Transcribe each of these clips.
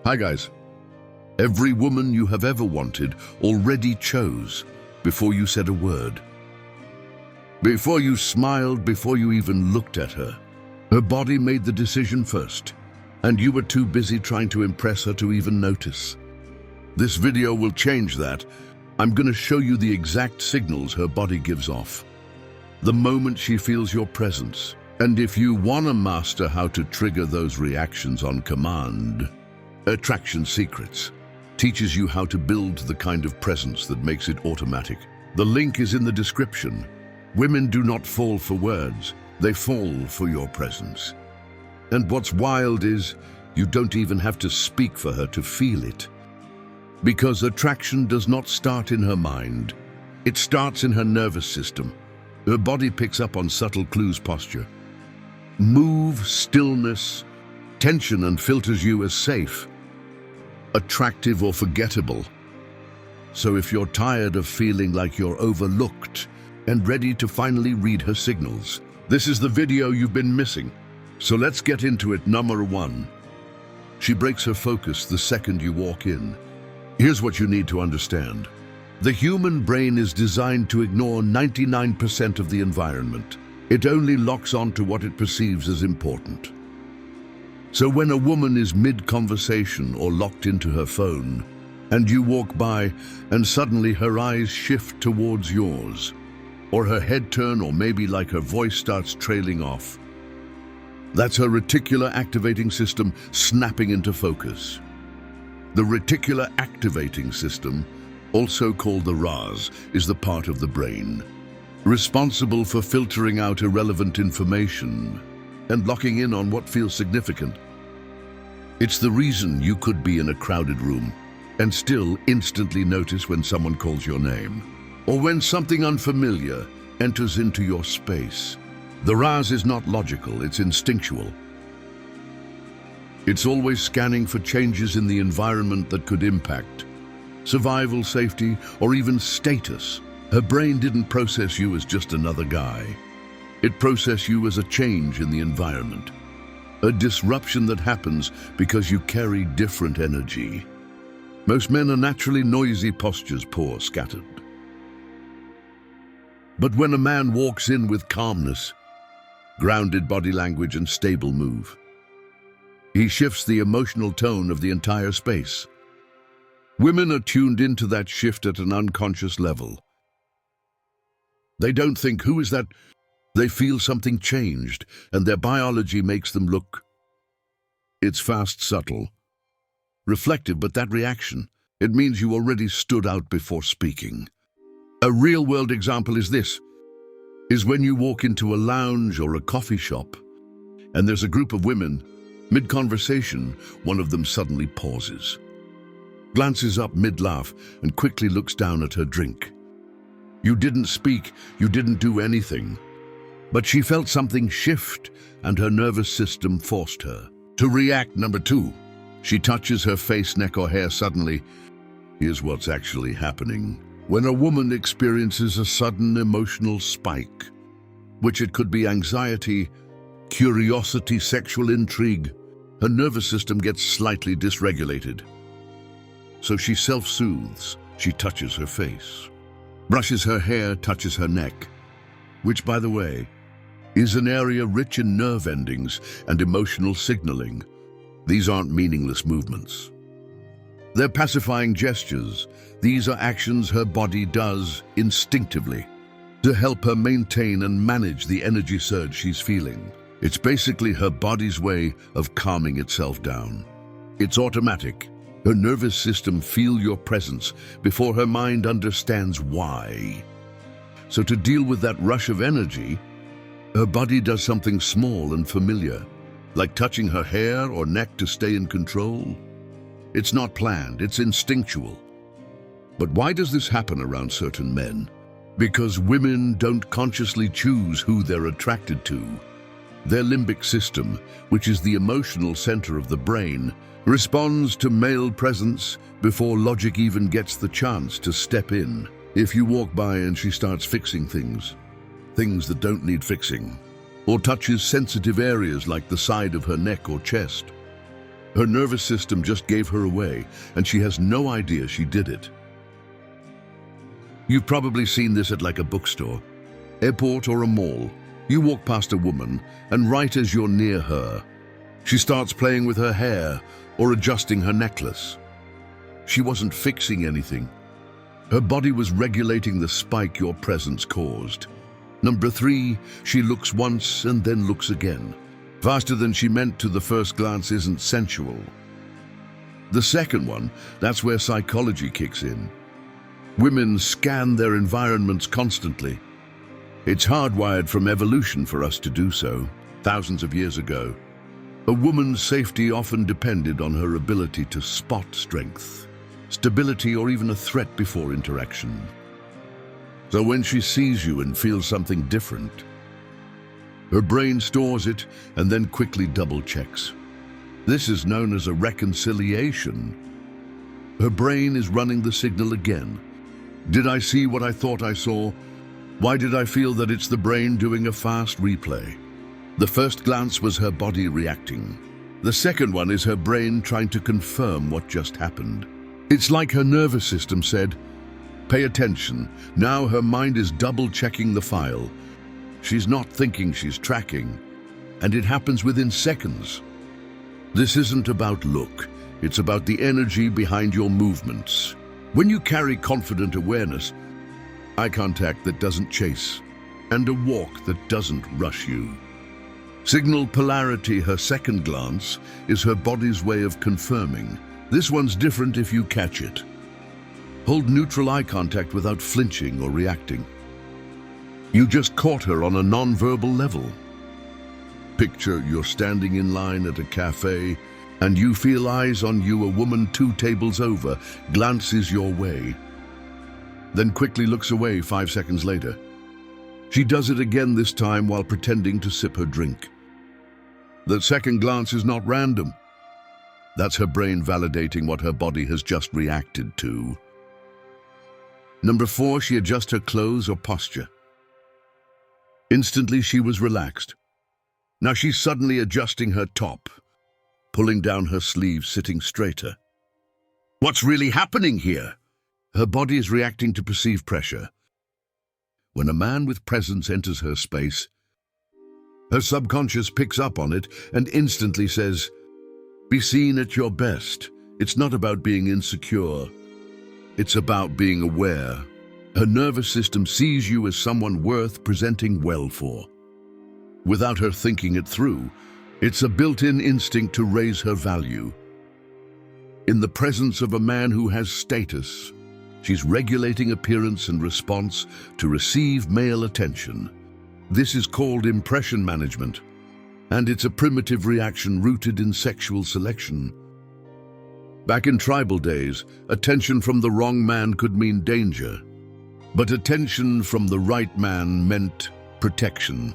Hi guys. Every woman you have ever wanted already chose before you said a word. Before you smiled, before you even looked at her. Her body made the decision first, and you were too busy trying to impress her to even notice. This video will change that. I'm going to show you the exact signals her body gives off. The moment she feels your presence. And if you want to master how to trigger those reactions on command, Attraction Secrets teaches you how to build the kind of presence that makes it automatic. The link is in the description. Women do not fall for words, they fall for your presence. And what's wild is, you don't even have to speak for her to feel it. Because attraction does not start in her mind, it starts in her nervous system. Her body picks up on subtle clues: posture, move, stillness, tension, and filters you as safe, attractive, or forgettable. So if you're tired of feeling like you're overlooked and ready to finally read her signals, this is the video you've been missing. So let's get into it. Number 1. She breaks her focus the second you walk in. Here's what you need to understand. The human brain is designed to ignore 99% of the environment. It only locks on to what it perceives as important. So when a woman is mid-conversation or locked into her phone, and you walk by and suddenly her eyes shift towards yours, or her head turn, or maybe like her voice starts trailing off, that's her reticular activating system snapping into focus. The reticular activating system, also called the RAS, is the part of the brain responsible for filtering out irrelevant information and locking in on what feels significant. It's the reason you could be in a crowded room and still instantly notice when someone calls your name, or when something unfamiliar enters into your space. The RAS is not logical, it's instinctual. It's always scanning for changes in the environment that could impact survival, safety, or even status. Her brain didn't process you as just another guy. It processed you as a change in the environment, a disruption that happens because you carry different energy. Most men are naturally noisy, postures poor, scattered. But when a man walks in with calmness, grounded body language, and stable move, he shifts the emotional tone of the entire space. Women are tuned into that shift at an unconscious level. They don't think, "Who is that?" They feel something changed, and their biology makes them look. It's fast, subtle, reflective, but that reaction, it means you already stood out before speaking. A real-world example is when you walk into a lounge or a coffee shop, and there's a group of women. Mid-conversation, one of them suddenly pauses, glances up mid-laugh, and quickly looks down at her drink. You didn't speak, you didn't do anything, but she felt something shift, and her nervous system forced her to react. Number 2, she touches her face, neck, or hair suddenly. Here's what's actually happening. When a woman experiences a sudden emotional spike, which it could be anxiety, curiosity, sexual intrigue, her nervous system gets slightly dysregulated. So she self-soothes. She touches her face, brushes her hair, touches her neck, which, by the way, is an area rich in nerve endings and emotional signaling. These aren't meaningless movements. They're pacifying gestures. These are actions her body does instinctively to help her maintain and manage the energy surge she's feeling. It's basically her body's way of calming itself down. It's automatic. Her nervous system feels your presence before her mind understands why. So to deal with that rush of energy, her body does something small and familiar, like touching her hair or neck to stay in control. It's not planned, it's instinctual. But why does this happen around certain men? Because women don't consciously choose who they're attracted to. Their limbic system, which is the emotional center of the brain, responds to male presence before logic even gets the chance to step in. If you walk by and she starts fixing things that don't need fixing, or touches sensitive areas like the side of her neck or chest, Her nervous system just gave her away, and she has no idea she did it. You've probably seen this at like a bookstore, airport, or a mall. You walk past a woman, and right as you're near her, she starts playing with her hair or adjusting her necklace. She wasn't fixing anything. Her body was regulating the spike your presence caused. Number 3, she looks once and then looks again. Faster than she meant to the first glance isn't sensual. The second one, that's where psychology kicks in. Women scan their environments constantly. It's hardwired from evolution for us to do so, thousands of years ago. A woman's safety often depended on her ability to spot strength, stability, or even a threat before interaction. So when she sees you and feels something different, her brain stores it and then quickly double-checks. This is known as a reconciliation. Her brain is running the signal again. Did I see what I thought I saw? Why did I feel that it's the brain doing a fast replay? The first glance was her body reacting. The second one is her brain trying to confirm what just happened. It's like her nervous system said, "Pay attention." Now her mind is double-checking the file. She's not thinking, she's tracking. And it happens within seconds. This isn't about look. It's about the energy behind your movements. When you carry confident awareness, eye contact that doesn't chase, and a walk that doesn't rush you. Signal polarity, her second glance, is her body's way of confirming. This one's different if you catch it. Hold neutral eye contact without flinching or reacting. You just caught her on a non-verbal level. Picture you're standing in line at a cafe and you feel eyes on you. A woman 2 tables over glances your way, then quickly looks away 5 seconds later. She does it again, this time while pretending to sip her drink. The second glance is not random. That's her brain validating what her body has just reacted to. Number 4, she adjusts her clothes or posture. Instantly she was relaxed. Now she's suddenly adjusting her top, pulling down her sleeves, sitting straighter. What's really happening here? Her body is reacting to perceived pressure. When a man with presence enters her space, her subconscious picks up on it and instantly says, "Be seen at your best." It's not about being insecure. It's about being aware. Her nervous system sees you as someone worth presenting well for. Without her thinking it through, it's a built-in instinct to raise her value. In the presence of a man who has status, she's regulating appearance and response to receive male attention. This is called impression management, and it's a primitive reaction rooted in sexual selection. Back in tribal days, attention from the wrong man could mean danger, but attention from the right man meant protection,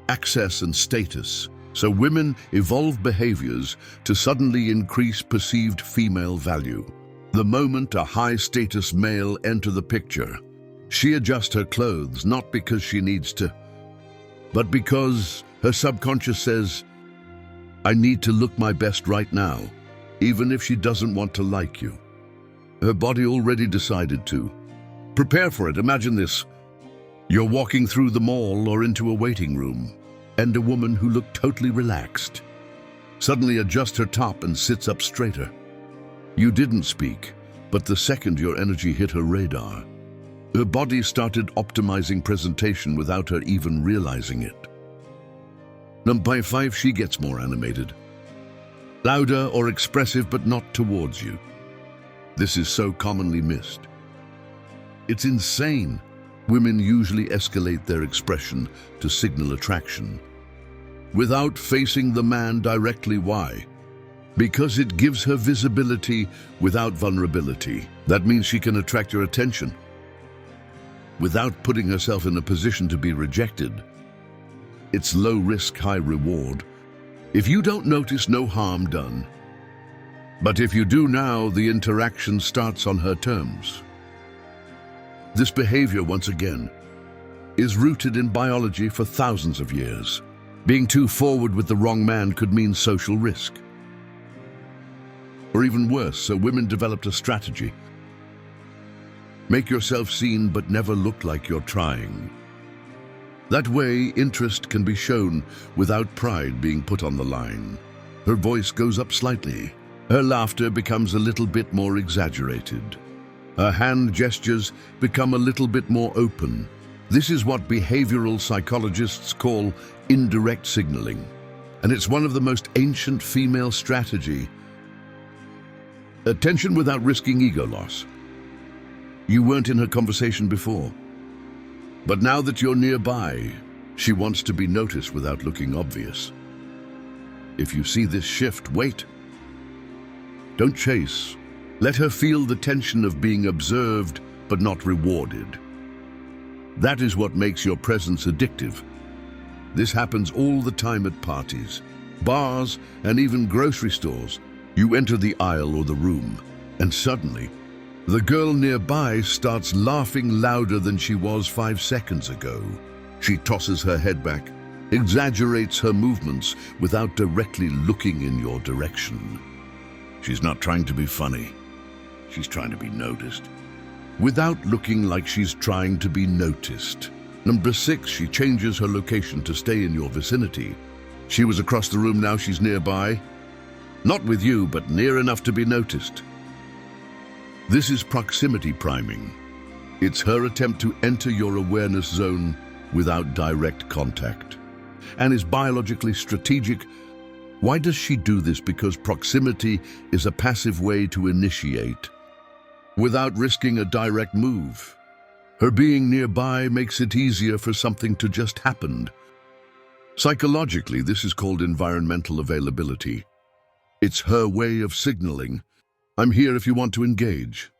access, and status. So women evolved behaviors to suddenly increase perceived female value. The moment a high-status male enters the picture, she adjusts her clothes, not because she needs to, but because her subconscious says, "I need to look my best right now," even if she doesn't want to like you. Her body already decided to. Prepare for it. Imagine this. You're walking through the mall or into a waiting room, and a woman who looked totally relaxed suddenly adjusts her top and sits up straighter. You didn't speak, but the second your energy hit her radar, her body started optimizing presentation without her even realizing it. Number 5, she gets more animated. Louder or expressive, but not towards you. This is so commonly missed. It's insane. Women usually escalate their expression to signal attraction, without facing the man directly. Why? Because it gives her visibility without vulnerability. That means she can attract your attention without putting herself in a position to be rejected. It's low risk, high reward. If you don't notice, no harm done. But if you do now, the interaction starts on her terms. This behavior, once again, is rooted in biology for thousands of years. Being too forward with the wrong man could mean social risk. Or even worse, so women developed a strategy. Make yourself seen but never look like you're trying. That way, interest can be shown without pride being put on the line. Her voice goes up slightly. Her laughter becomes a little bit more exaggerated. Her hand gestures become a little bit more open. This is what behavioral psychologists call indirect signaling, and it's one of the most ancient female strategy. Attention without risking ego loss. You weren't in her conversation before, but now that you're nearby, she wants to be noticed without looking obvious. If you see this shift, wait. Don't chase. Let her feel the tension of being observed but not rewarded. That is what makes your presence addictive. This happens all the time at parties, bars, and even grocery stores. You enter the aisle or the room, and suddenly, the girl nearby starts laughing louder than she was 5 seconds ago. She tosses her head back, exaggerates her movements without directly looking in your direction. She's not trying to be funny. She's trying to be noticed, without looking like she's trying to be noticed. Number 6, she changes her location to stay in your vicinity. She was across the room, now she's nearby. Not with you, but near enough to be noticed. This is proximity priming. It's her attempt to enter your awareness zone without direct contact, and is biologically strategic. Why does she do this? Because proximity is a passive way to initiate, without risking a direct move. Her being nearby makes it easier for something to just happen. Psychologically, this is called environmental availability. It's her way of signaling, I'm here if you want to engage,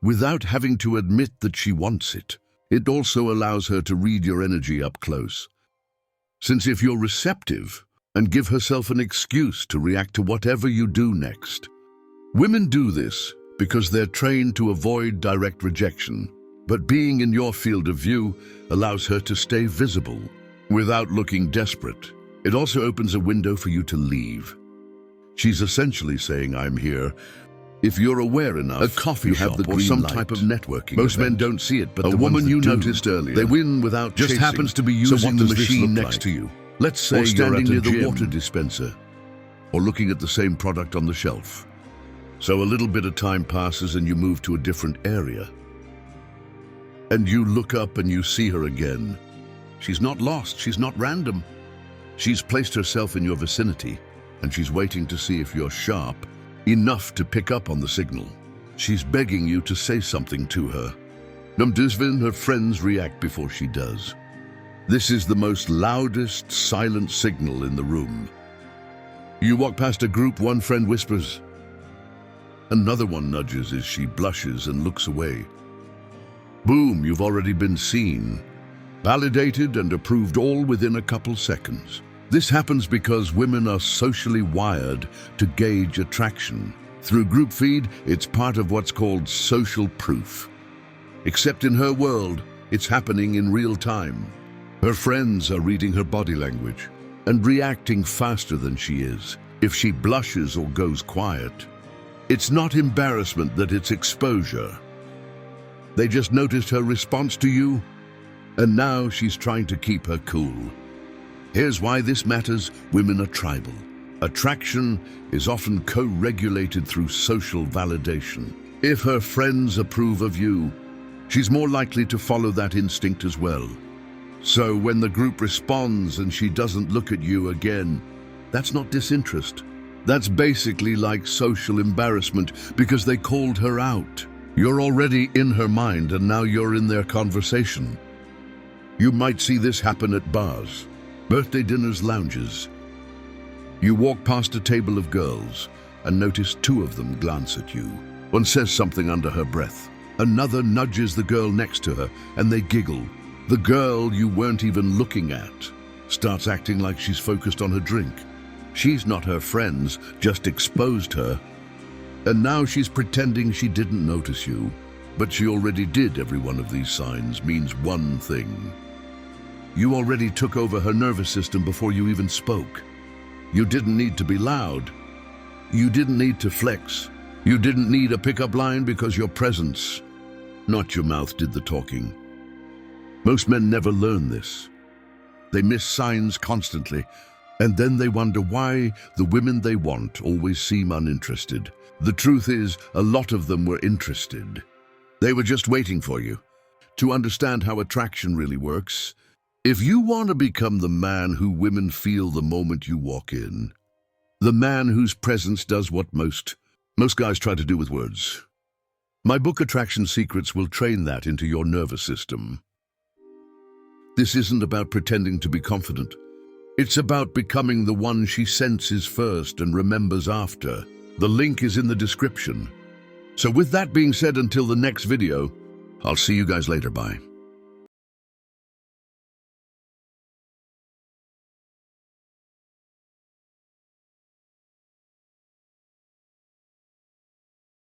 without having to admit that she wants it. It also allows her to read your energy up close. Since if you're receptive, and give herself an excuse to react to whatever you do next. Women do this because they're trained to avoid direct rejection, but being in your field of view allows her to stay visible without looking desperate. It also opens a window for you to leave. She's essentially saying, I'm here. If you're aware enough, a coffee shop or some type of networking Most men don't see it, but the woman you noticed earlier, they win without just chasing. Happens to be using the machine next to you. Let's say you're standing near the water dispenser, or looking at the same product on the shelf. So a little bit of time passes and you move to a different area. And you look up and you see her again. She's not lost, she's not random. She's placed herself in your vicinity, and she's waiting to see if you're sharp enough to pick up on the signal. She's begging you to say something to her. Numdusvin, her friends react before she does. This is the most loudest, silent signal in the room. You walk past a group, one friend whispers. Another one nudges as she blushes and looks away. Boom, you've already been seen, validated and approved, all within a couple seconds. This happens because women are socially wired to gauge attraction. Through group feed, it's part of what's called social proof. Except in her world, it's happening in real time. Her friends are reading her body language and reacting faster than she is. If she blushes or goes quiet, it's not embarrassment, that it's exposure. They just noticed her response to you, and now she's trying to keep her cool. Here's why this matters. Women are tribal. Attraction is often co-regulated through social validation. If her friends approve of you, she's more likely to follow that instinct as well. So when the group responds and she doesn't look at you again, that's not disinterest. That's basically like social embarrassment because they called her out. You're already in her mind and now you're in their conversation. You might see this happen at bars, birthday dinners, lounges. You walk past a table of girls and notice 2 of them glance at you. One says something under her breath. Another nudges the girl next to her and they giggle. The girl you weren't even looking at starts acting like she's focused on her drink. She's not her friends, just exposed her. And now she's pretending she didn't notice you. But she already did. Every one of these signs means one thing. You already took over her nervous system before you even spoke. You didn't need to be loud. You didn't need to flex. You didn't need a pickup line because your presence, not your mouth, did the talking. Most men never learn this. They miss signs constantly, and then they wonder why the women they want always seem uninterested. The truth is, a lot of them were interested. They were just waiting for you. To understand how attraction really works, if you want to become the man who women feel the moment you walk in, the man whose presence does what most guys try to do with words, my book Attraction Secrets will train that into your nervous system. This isn't about pretending to be confident. It's about becoming the one she senses first and remembers after. The link is in the description. So with that being said, until the next video, I'll see you guys later. Bye.